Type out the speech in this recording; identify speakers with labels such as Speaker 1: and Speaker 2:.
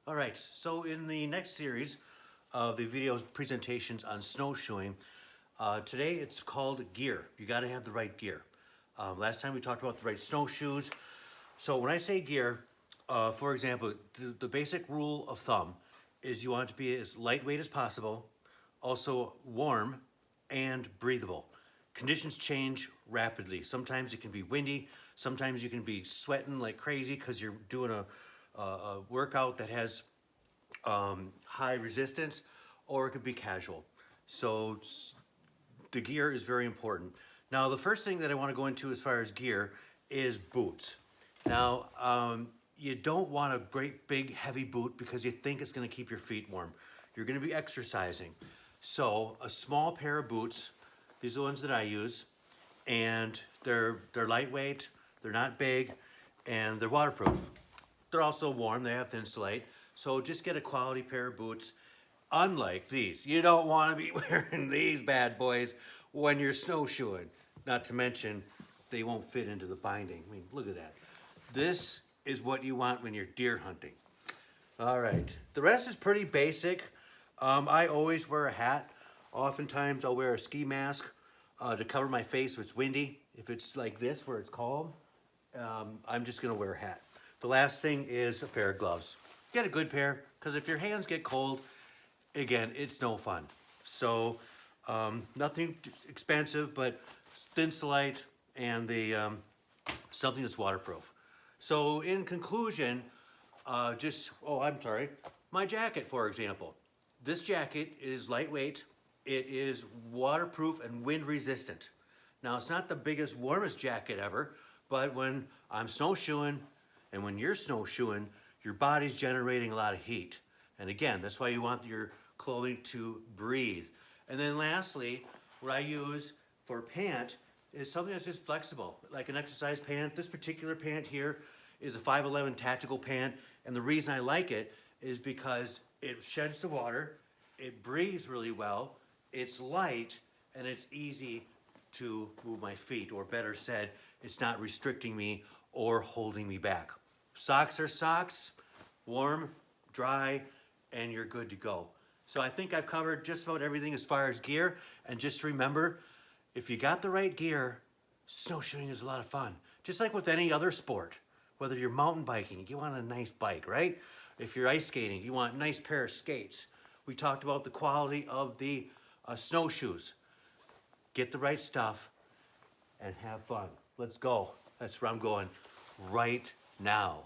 Speaker 1: All right, so in the next series of the video presentations on snowshoeing, today it's called gear. You got to have the right gear. Last time we talked about the right snowshoes. So when I say gear, for example, the basic rule of thumb is you want it to be as lightweight as possible, also warm and breathable. Conditions change rapidly. Sometimes it can be windy, sometimes you can be sweating like crazy because you're doing a workout that has high resistance, or it could be casual. So the gear is very important. Now, the first thing that I want to go into as far as gear is boots. Now, you don't want a great big heavy boot because you think it's going to keep your feet warm. You're going to be exercising. So a small pair of boots, these are the ones that I use, and they're lightweight, they're not big, and they're waterproof. They're also warm, they have to insulate. So just get a quality pair of boots. Unlike these, you don't want to be wearing these bad boys when you're snowshoeing. Not to mention, they won't fit into the binding. I mean, look at that. This is what you want when you're deer hunting. All right, the rest is pretty basic. I always wear a hat. Oftentimes I'll wear a ski mask to cover my face if it's windy. If it's like this where it's calm, I'm just gonna wear a hat. The last thing is a pair of gloves. Get a good pair, because if your hands get cold, again, it's no fun. So nothing expensive, but thin-slite and something that's waterproof. So in conclusion, I'm sorry, my jacket, for example. This jacket is lightweight, it is waterproof and wind resistant. Now, it's not the biggest, warmest jacket ever, but when I'm snowshoeing and when you're snowshoeing, your body's generating a lot of heat. And again, that's why you want your clothing to breathe. And then lastly, what I use for pant is something that's just flexible, like an exercise pant. This particular pant here is a 511 tactical pant, and the reason I like it is because it sheds the water, it breathes really well, it's light, and it's easy to move my feet, or better said, it's not restricting me or holding me back. Socks are socks, warm, dry, and you're good to go. So I think I've covered just about everything as far as gear, and just remember, if you got the right gear, snowshoeing is a lot of fun. Just like with any other sport, whether you're mountain biking, you want a nice bike, right? If you're ice skating, you want a nice pair of skates. We talked about the quality of the snowshoes. Get the right stuff and have fun. Let's go. That's where I'm going right now.